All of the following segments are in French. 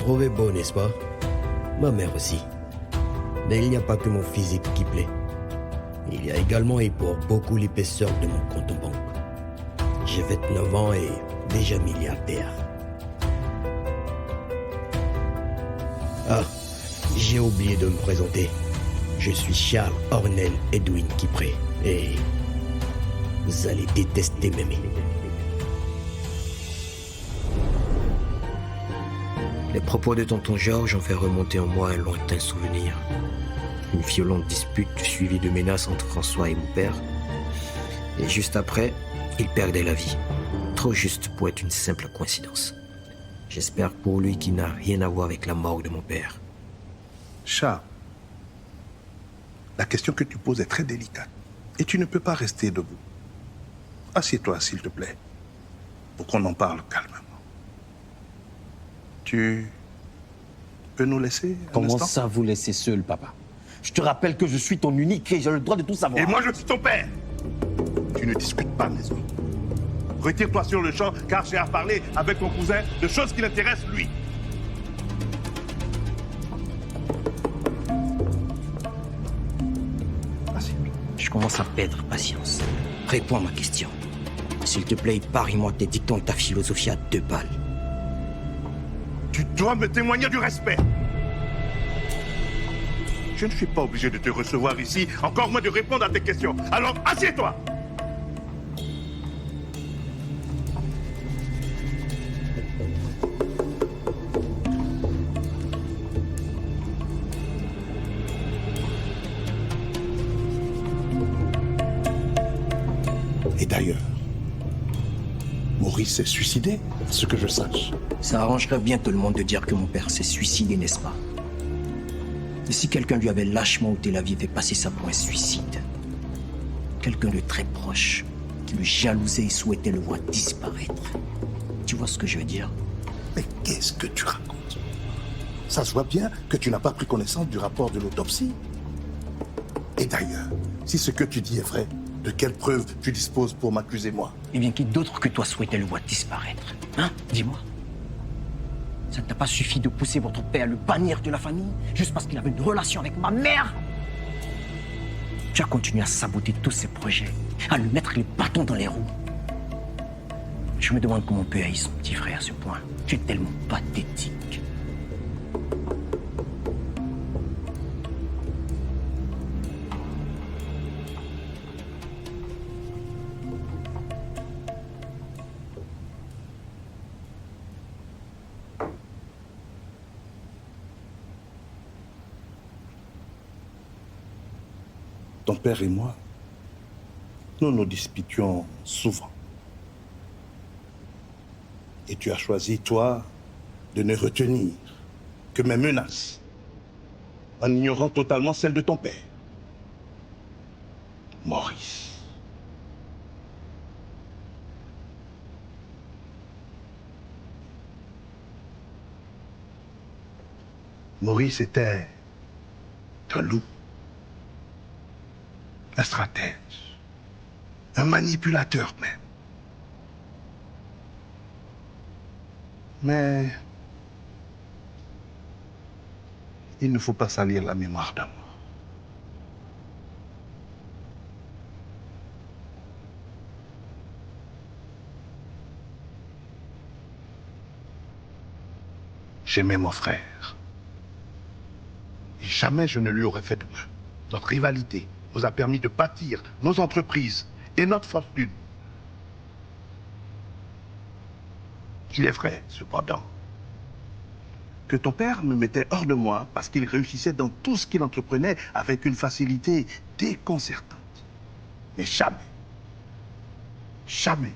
trouvez beau, n'est-ce pas? Ma mère aussi. Mais il n'y a pas que mon physique qui plaît. Il y a également et pour beaucoup l'épaisseur de mon compte en banque. J'ai 29 ans et déjà milliardaire. Ah, j'ai oublié de me présenter. Je suis Charles Ornel Edwin Kipré et vous allez détester m'aimer. Les propos de tonton Georges ont fait remonter en moi un lointain souvenir. Une violente dispute suivie de menaces entre François et mon père. Et juste après, il perdait la vie. Trop juste pour être une simple coïncidence. J'espère pour lui qu'il n'a rien à voir avec la mort de mon père. Charles, la question que tu poses est très délicate. Et tu ne peux pas rester debout. Assieds-toi, s'il te plaît, pour qu'on en parle calmement. Tu peux nous laisser un Comment instant? ça, vous laisser seul, papa? Je te rappelle que je suis ton unique et j'ai le droit de tout savoir. Et moi, je suis ton père. Tu ne discutes pas, mes hommes. Retire-toi sur le champ, car j'ai à parler avec ton cousin de choses qui l'intéressent, lui. Je commence à perdre patience. Réponds à ma question. S'il te plaît, parie-moi tes dictons de ta philosophie à 2 balles. Tu dois me témoigner du respect. Je ne suis pas obligé de te recevoir ici, encore moins de répondre à tes questions. Alors, assieds-toi. Et d'ailleurs, Maurice s'est suicidé, à ce que je sache. Ça arrangerait bien tout le monde de dire que mon père s'est suicidé, n'est-ce pas? Et si quelqu'un lui avait lâchement ôté la vie et fait passer ça pour un suicide? Quelqu'un de très proche, qui le jalousait et souhaitait le voir disparaître. Tu vois ce que je veux dire? Mais qu'est-ce que tu racontes? Ça se voit bien que tu n'as pas pris connaissance du rapport de l'autopsie. Et d'ailleurs, si ce que tu dis est vrai, de quelles preuves tu disposes pour m'accuser, moi? Eh bien, qui d'autre que toi souhaitait le voir disparaître? Hein? Dis-moi. Ça ne t'a pas suffi de pousser votre père à le bannir de la famille, juste parce qu'il avait une relation avec ma mère? Tu as continué à saboter tous ses projets, à lui mettre les bâtons dans les roues. Je me demande comment on peut haïr son petit frère à ce point. Tu es tellement pathétique. Ton père et moi, nous nous disputions souvent. Et tu as choisi, toi, de ne retenir que mes menaces, en ignorant totalement celles de ton père. Maurice. Maurice était un loup. Un stratège, un manipulateur même. Mais il ne faut pas salir la mémoire d'un mort. J'aimais mon frère. Et jamais je ne lui aurais fait de mal. Notre rivalité nous a permis de bâtir nos entreprises et notre fortune. Il est vrai, cependant, que ton père me mettait hors de moi parce qu'il réussissait dans tout ce qu'il entreprenait avec une facilité déconcertante. Mais jamais, jamais,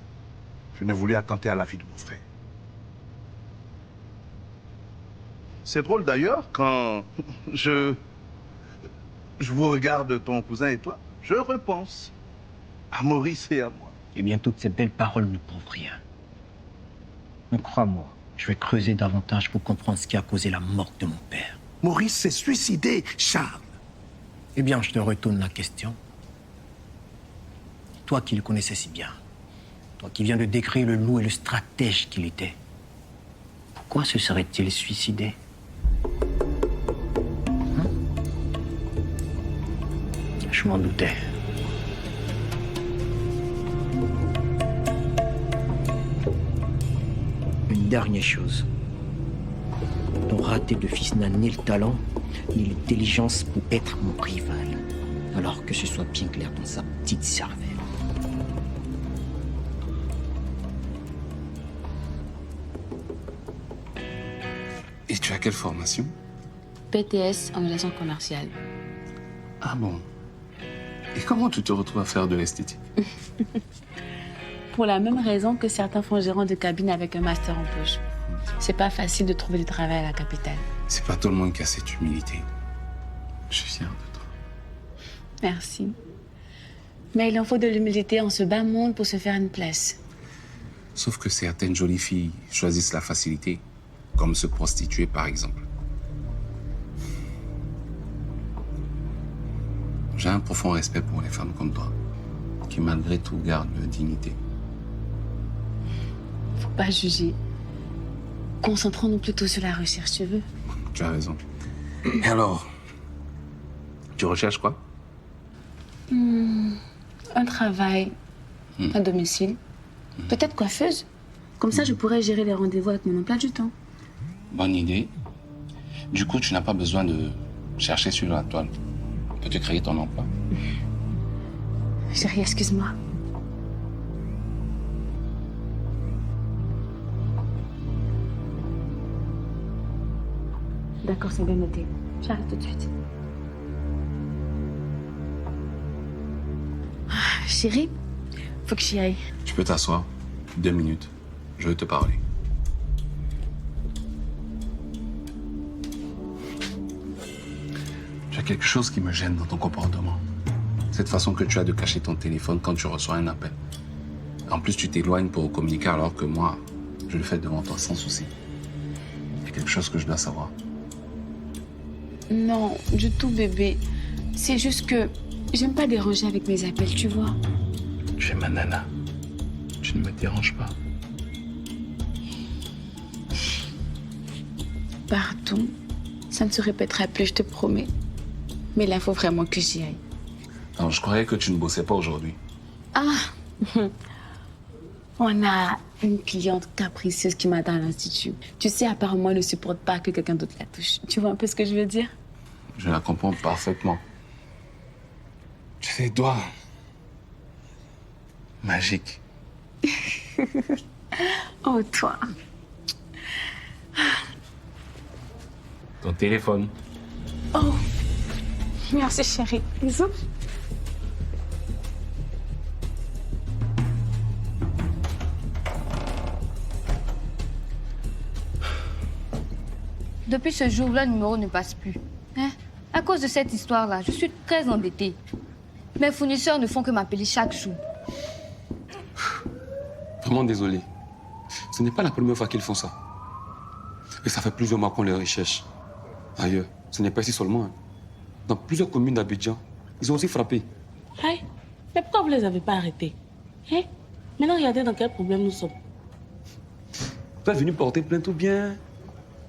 je ne voulais attenter à la vie de mon frère. C'est drôle d'ailleurs, quand je vous regarde, ton cousin et toi, je repense à Maurice et à moi. Eh bien, toutes ces belles paroles ne prouvent rien. Mais crois-moi, je vais creuser davantage pour comprendre ce qui a causé la mort de mon père. Maurice s'est suicidé, Charles. Eh bien, je te retourne la question. Toi qui le connaissais si bien, toi qui viens de décrire le loup et le stratège qu'il était, pourquoi se serait-il suicidé? Je m'en doutais. Une dernière chose. Ton raté de fils n'a ni le talent, ni l'intelligence pour être mon rival. Alors que ce soit bien clair dans sa petite cervelle. Et tu as quelle formation? BTS en relations commerciales. Ah bon? Et comment tu te retrouves à faire de l'esthétique? Pour la même raison que certains font gérant de cabine avec un master en poche. C'est pas facile de trouver du travail à la capitale. C'est pas tout le monde qui a cette humilité. Je suis fier de toi. Merci. Mais il en faut de l'humilité en ce bas monde pour se faire une place. Sauf que certaines jolies filles choisissent la facilité, comme se prostituer par exemple. J'ai un profond respect pour les femmes comme toi, qui malgré tout gardent leur dignité. Faut pas juger. Concentrons-nous plutôt sur la recherche, tu veux? Tu as raison. Et alors, tu recherches quoi? Un travail à domicile. Peut-être coiffeuse. Comme ça, je pourrais gérer les rendez-vous avec mon emploi du temps. Bonne idée. Du coup, tu n'as pas besoin de chercher sur la toile. Tu peux te créer ton emploi. Chérie, excuse-moi. D'accord, c'est bien noté. J'arrête tout de suite. Chérie, faut que j'y aille. Tu peux t'asseoir. 2 minutes. Je veux te parler. Tu as quelque chose qui me gêne dans ton comportement. Cette façon que tu as de cacher ton téléphone quand tu reçois un appel. En plus, tu t'éloignes pour communiquer alors que moi, je le fais devant toi sans souci. Il y a quelque chose que je dois savoir. Non, du tout, bébé. C'est juste que j'aime pas déranger avec mes appels, tu vois. Tu es ma nana. Tu ne me déranges pas. Pardon. Ça ne se répétera plus, je te promets. Mais là, il faut vraiment que j'y aille. Alors, je croyais que tu ne bossais pas aujourd'hui. Ah On a une cliente capricieuse qui m'attend à l'institut. Tu sais, apparemment, elle ne supporte pas que quelqu'un d'autre la touche. Tu vois un peu ce que je veux dire? Je la comprends parfaitement. Tu as des doigts magiques. Oh, toi. Ton téléphone. Oh, merci chérie. Bisous. Depuis ce jour, le numéro ne passe plus. Hein? À cause de cette histoire-là, je suis très endettée. Mes fournisseurs ne font que m'appeler chaque jour. Vraiment désolé. Ce n'est pas la première fois qu'ils font ça. Et ça fait plusieurs mois qu'on les recherche. Ailleurs, ce n'est pas ici seulement. Hein. Dans plusieurs communes d'Abidjan, ils ont aussi frappé. Aïe, mais pourquoi vous ne les avez pas arrêtés? Hein? Maintenant, regardez dans quel problème nous sommes. Vous êtes venu porter plainte ou bien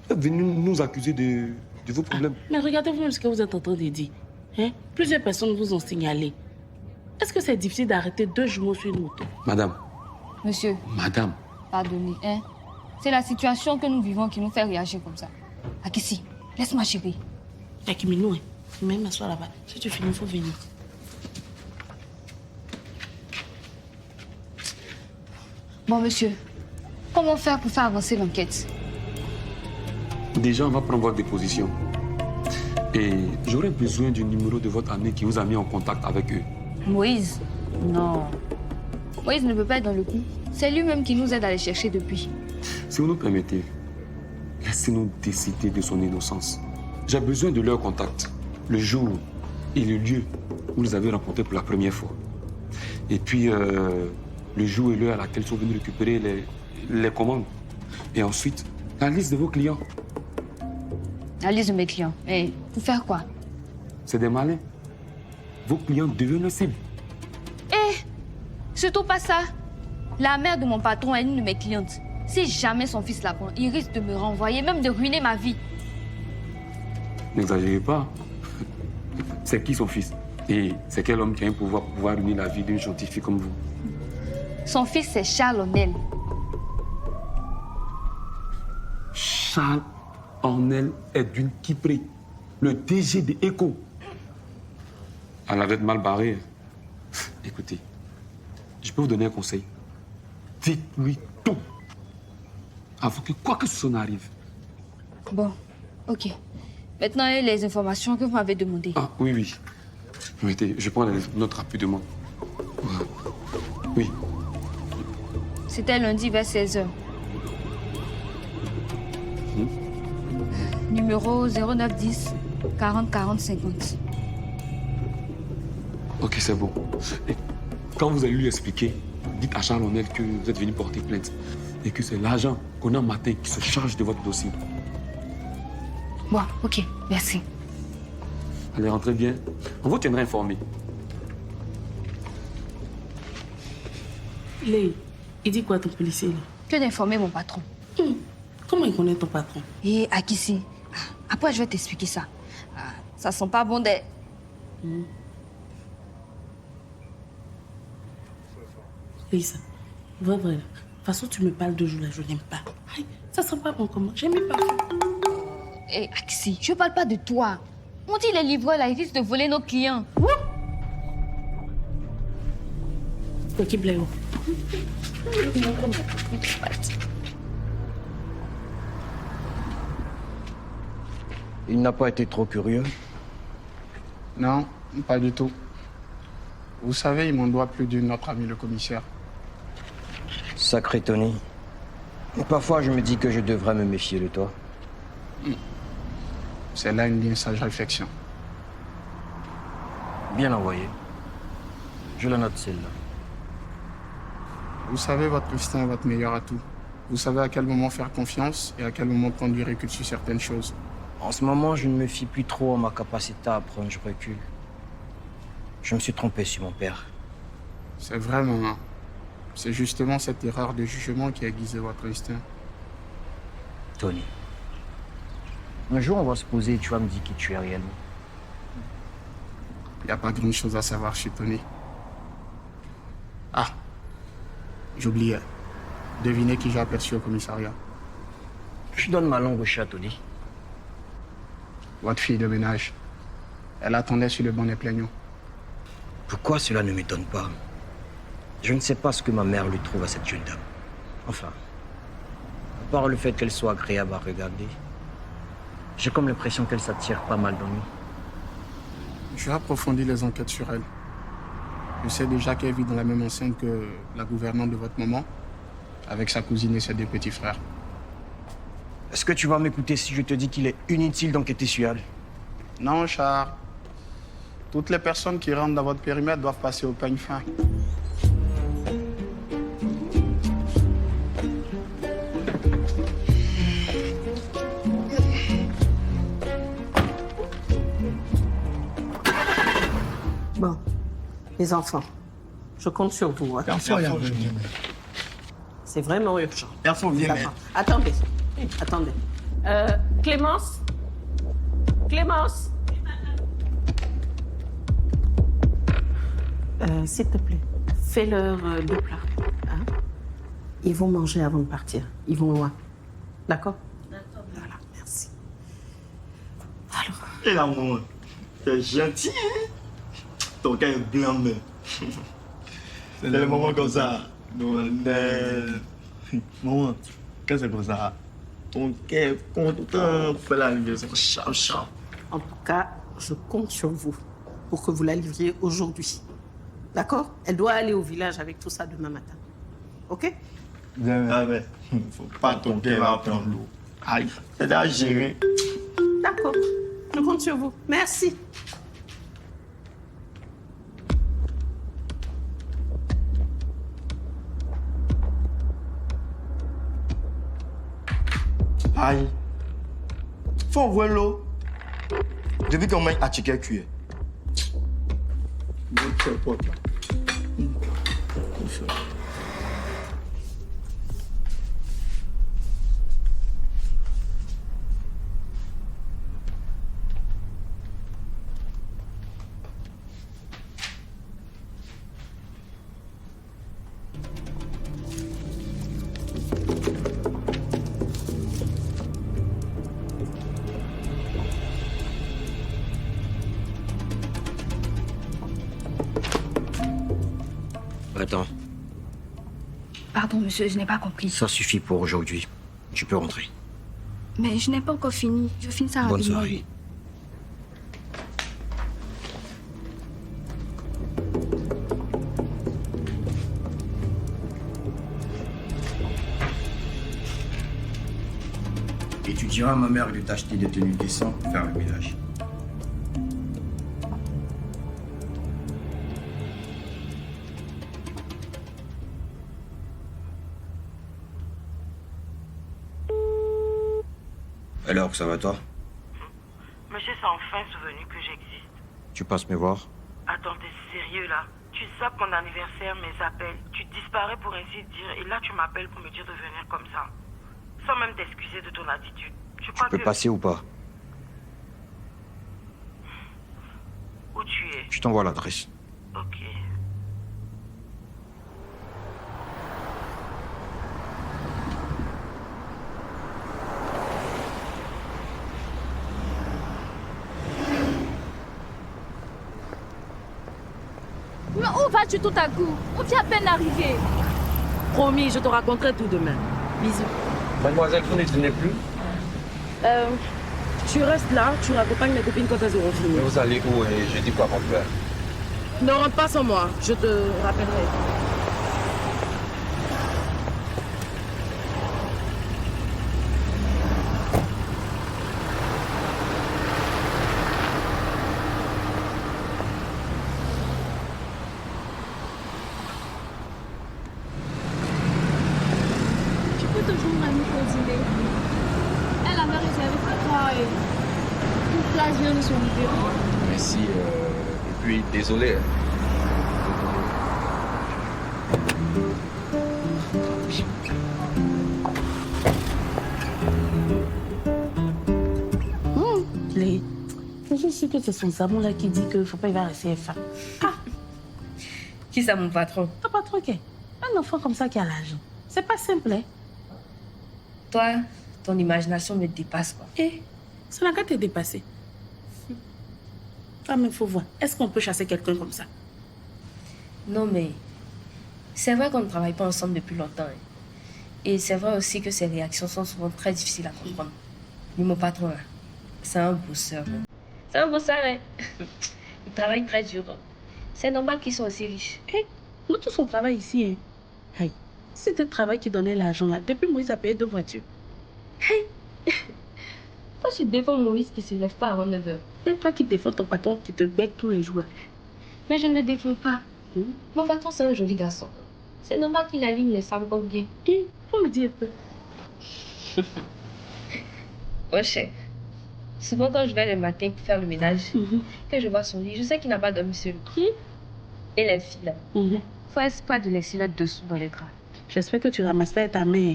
vous êtes venu nous accuser de vos problèmes. Mais regardez vous-même ce que vous êtes en train de dire. Hein? Plusieurs personnes vous ont signalé. Est-ce que c'est difficile d'arrêter 2 jumeaux sur une moto? Madame, Monsieur, madame, pardonnez, hein? C'est la situation que nous vivons qui nous fait réagir comme ça. Akissi, laisse-moi chérie. Yakiminou, hein? Même m'asseoir là-bas. Si tu finis, il faut venir. Bon, monsieur, comment faire pour faire avancer l'enquête? déjà on va prendre votre déposition. Et j'aurais besoin du numéro de votre ami qui vous a mis en contact avec eux. Moïse? Non. Moïse ne peut pas être dans le coup. C'est lui-même qui nous aide à les chercher depuis. Si vous nous permettez, laissez-nous décider de son innocence. J'ai besoin de leur contact, le jour et le lieu où vous les avez rencontrés pour la première fois. Et puis, le jour et l'heure à laquelle ils sont venus récupérer les commandes. Et ensuite, la liste de vos clients. La liste de mes clients. Et pour faire quoi? C'est des malins. Vos clients deviennent le cible. Eh, surtout pas ça. La mère de mon patron est une de mes clientes. Si jamais son fils l'apprend, il risque de me renvoyer, même de ruiner ma vie. N'exagérez pas. C'est qui son fils? Et c'est quel homme qui a un pouvoir pour pouvoir ruiner la vie d'une gentille fille comme vous? Son fils, c'est Charles Ornel. Charles Ornel est d'une Kipré, le DG de ECHO. Elle avait de mal barré. Écoutez, je peux vous donner un conseil. Dites-lui tout avant que quoi que ce soit n'arrive. Bon, ok. Maintenant, les informations que vous m'avez demandées. Ah, oui, oui. Mettez, je prends les notes rapidement. Oui. C'était lundi vers 16h. Numéro 0910 40 40 50. Ok, c'est bon. Et quand vous allez lui expliquer, dites à Charles Ornel que vous êtes venu porter plainte et que c'est l'agent Conan Martin qui se charge de votre dossier. Bon, ok, merci. Allez, rentrez bien. On vous tiendra informé. Lé, il dit quoi ton policier là? Que d'informer mon patron. Comment il connaît ton patron? Et Akissi, après je vais t'expliquer ça. Ça sent pas bon des... Lisa, vrai, vrai. De toute façon, tu me parles de jour là, je n'aime pas. Aïe, ça sent pas bon comment? J'aime pas. Eh, Akissi, je parle pas de toi. On dit les livreurs là, ils risquent de voler nos clients. C'est qui Bléo? Il n'a pas été trop curieux. Non, pas du tout. Vous savez, il m'en doit plus d'une, notre ami le commissaire. Sacré Tony. Parfois, je me dis que je devrais me méfier de toi. C'est là une bien sage réflexion. Bien envoyé. Je la note celle-là. Vous savez, votre instinct est votre meilleur atout. Vous savez à quel moment faire confiance et à quel moment prendre du recul sur certaines choses. En ce moment, je ne me fie plus trop à ma capacité à prendre du recul. Je me suis trompé sur mon père. C'est vrai, maman. C'est justement cette erreur de jugement qui a aiguisé votre instinct. Tony. Un jour, on va se poser et tu vas me dire qui tu es réellement. Il n'y a pas grand-chose à savoir chez Tony. Ah, j'oubliais. Devinez qui j'ai aperçu au commissariat. Je donne ma langue au chat, Tony. Votre fille de ménage. Elle attendait sur le banc des plaignants. Pourquoi cela ne m'étonne pas? Je ne sais pas ce que ma mère lui trouve à cette jeune dame. Enfin, à part le fait qu'elle soit agréable à regarder, j'ai comme l'impression qu'elle s'attire pas mal d'ennuis. Je vais approfondir les enquêtes sur elle. Je sais déjà qu'elle vit dans la même enceinte que la gouvernante de votre maman, avec sa cousine et ses deux petits frères. Est-ce que tu vas m'écouter si je te dis qu'il est inutile d'enquêter sur elle? Non, Charles. Toutes les personnes qui rentrent dans votre périmètre doivent passer au peigne fin. Bon, les enfants, je compte sur vous. Hein. C'est vraiment urgent. D'accord. Attendez, attendez. Clémence? Clémence? S'il te plaît, fais-leur deux plats. Hein? Ils vont manger avant de partir. Ils vont loin. D'accord? D'accord. Voilà, merci. Alors, Et là, maman, t'es gentil, hein? Ton cœur est blanc, mais. C'est des moments comme ça. Maman, quand c'est comme ça, ton cœur est content. Fais la livraison. Ciao, ciao. en tout cas, je compte sur vous pour que vous la livriez aujourd'hui. D'accord? Elle doit aller au village avec tout ça demain matin. OK? Ah mais, faut pas ton cœur va prendre l'eau. Aïe, c'est à gérer. D'accord. Je compte sur vous. Merci. Aïe. Faut envoyer l'eau. Depuis qu'on m'a acheté cuir. Attends, Pardon, monsieur, je n'ai pas compris. ça suffit pour aujourd'hui. Tu peux rentrer. Mais je n'ai pas encore fini. Je finis ça Bonne rapidement. soirée. Et tu diras à ma mère de t'acheter des tenues décentes pour faire le ménage. Alors, ça va toi? Monsieur s'est enfin souvenu que j'existe. Tu passes me voir? Attends, t'es sérieux là? Tu zappes mon anniversaire, mes appels. Tu disparais pour ainsi dire et là tu m'appelles pour me dire de venir comme ça. Sans même t'excuser de ton attitude. Tu crois Tu peux passer ou pas? Où tu es? Je t'envoie l'adresse. Ok. Mais où vas-tu tout à coup? On vient à peine d'arriver. Promis, je te raconterai tout demain. Bisous. Mademoiselle, vous ne tenez plus? Tu restes là, tu raccompagnes mes copines quand elles auront fini. Mais vous allez où et je dis quoi à mon père? Ne rentre pas sans moi, je te rappellerai. Tu peux toujours m'amener au dîner. Elle avait réservé pour toi et une place vient de son bureau. Merci. Et puis, désolé. Les... Je suis que c'est son savon là qui dit que faut pas y avoir CFA. Qui c'est mon patron? Ton patron qui est un enfant comme ça qui a l'argent. C'est pas simple, hein? Toi, ton imagination me dépasse, quoi. Eh, ça n'a qu'à te dépasser. Ah, mais faut voir. Est-ce qu'on peut chasser quelqu'un comme ça? Non, mais c'est vrai qu'on ne travaille pas ensemble depuis longtemps. Hein. Et c'est vrai aussi que ses réactions sont souvent très difficiles à comprendre. Mais mon patron, là, c'est un bosseur. Hein. C'est un bosseur, hein. Il travaille très dur. Hein. C'est normal qu'il soit aussi riche. Eh, nous tous on travaille ici, hein? Hey, c'était le travail qui donnait l'argent là. Depuis Moïse a payé 2 voitures. Hey. Toi, tu défends Maurice qui se lève pas avant 9h. C'est toi qui défends ton patron qui te bec tous les jours. Mais je ne le défends pas. Mon patron, c'est un joli garçon. C'est normal qu'il aligne les femmes comme bien. Eh, faut me dire un peu. Ouais, chef. Souvent, quand je vais le matin pour faire le ménage, que je vois son lit, je sais qu'il n'a pas dormi sur le lit. Et les filles, là. Faut espoir de laisser là dessous dans les draps. J'espère que tu ramasses pas ta main.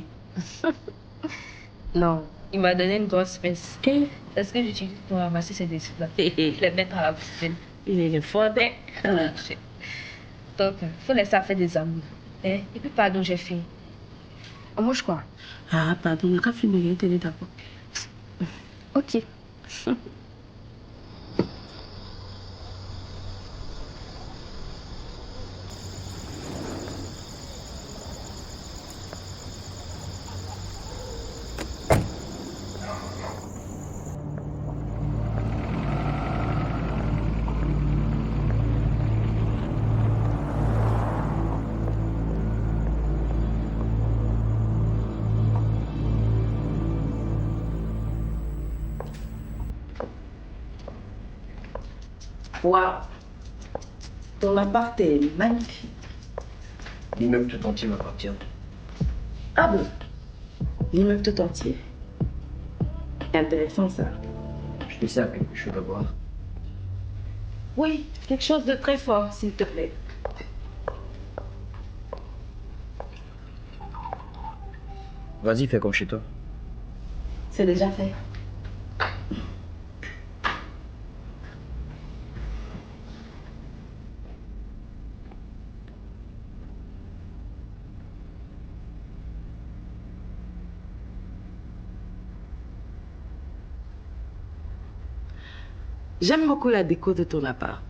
Non, il m'a donné une grosse pince. Eh, C'est ce que j'utilise pour ramasser ces déchets-là. Les mettre à la poubelle. il est fort, hein? Donc, faut laisser faire des amours. Hein? Et puis, pardon, j'ai fait. On mange quoi? Ah, pardon, on a qu'à finir, t'es d'accord. Ok. Waouh! Ton appart est magnifique. L'immeuble tout entier m'appartient. Ah bon? L'immeuble tout entier. Intéressant ça. Je te sers quelque chose à boire. Oui, quelque chose de très fort, s'il te plaît. Vas-y, fais comme chez toi. C'est déjà fait. J'aime beaucoup la déco de ton appart.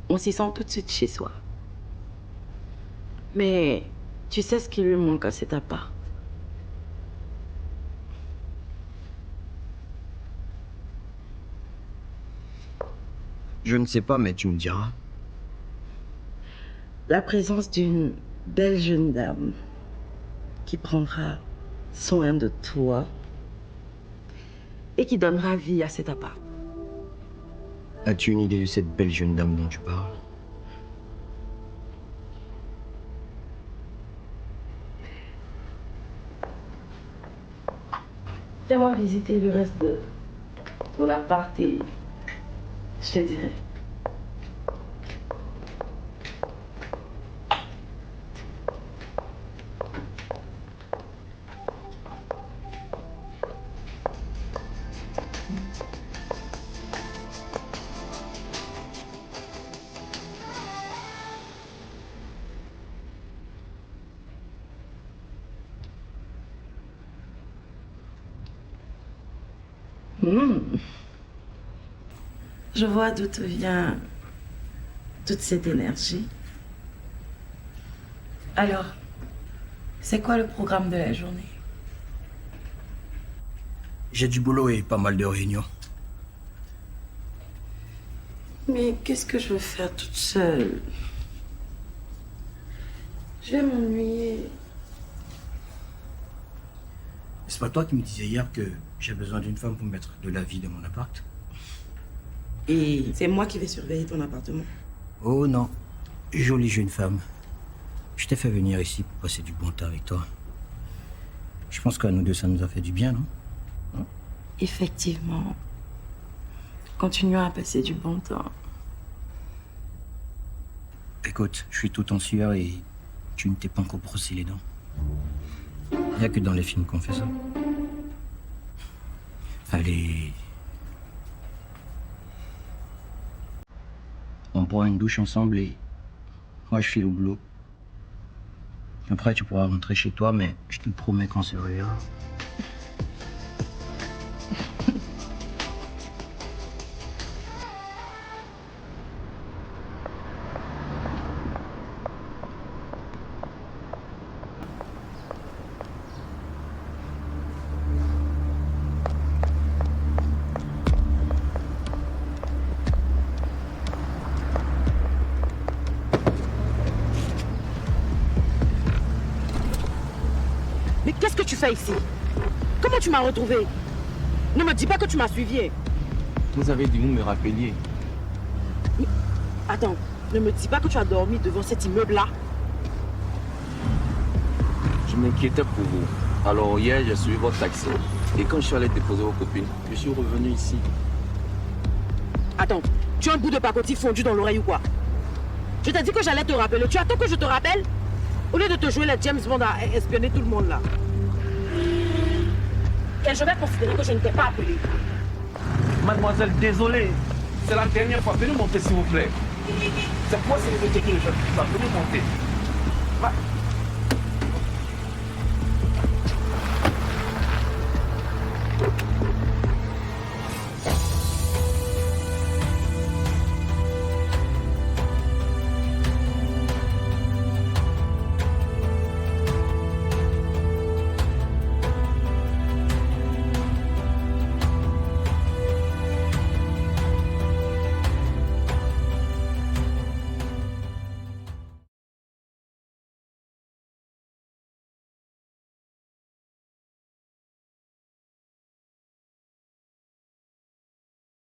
On s'y sent tout de suite chez soi. Mais tu sais ce qui lui manque à cet appart? Je ne sais pas, mais tu me diras. La présence d'une belle jeune dame qui prendra soin de toi et qui donnera vie à cet appart. As-tu une idée de cette belle jeune dame dont tu parles? Fais-moi visiter le reste de ton appart et je te dirai. Je vois d'où te vient toute cette énergie. Alors, c'est quoi le programme de la journée? J'ai du boulot et pas mal de réunions. Mais qu'est-ce que je veux faire toute seule? Je vais m'ennuyer. C'est pas toi qui me disais hier que j'ai besoin d'une femme pour mettre de la vie dans mon appart? Et c'est moi qui vais surveiller ton appartement. Oh non, jolie jeune femme. Je t'ai fait venir ici pour passer du bon temps avec toi. Je pense qu'à nous deux, ça nous a fait du bien, non? Effectivement. Continuons à passer du bon temps. Écoute, je suis tout en sueur et tu ne t'es pas encore brossé les dents. Il n'y a que dans les films qu'on fait ça. Allez. On prend une douche ensemble et moi je file au boulot. Après tu pourras rentrer chez toi, mais je te promets qu'on se reverra. Mais qu'est-ce que tu fais ici? Comment tu m'as retrouvé? Ne me dis pas que tu m'as suivi. Vous avez dû me rappeliez. Mais, attends, ne me dis pas que tu as dormi devant cet immeuble-là. Je m'inquiétais pour vous. Alors hier, j'ai suivi votre taxi. Et quand je suis allé déposer vos copines, je suis revenu ici. Attends, tu as un bout de pacotille fondu dans l'oreille ou quoi? Je t'ai dit que j'allais te rappeler. Tu attends que je te rappelle? Au lieu de te jouer les James Bond à espionner tout le monde là. Et je vais considérer que je ne t'ai pas appelé. Mademoiselle, désolé. C'est la dernière fois. Venez monter, s'il vous plaît. C'est quoi cette sécurité? Venez monter.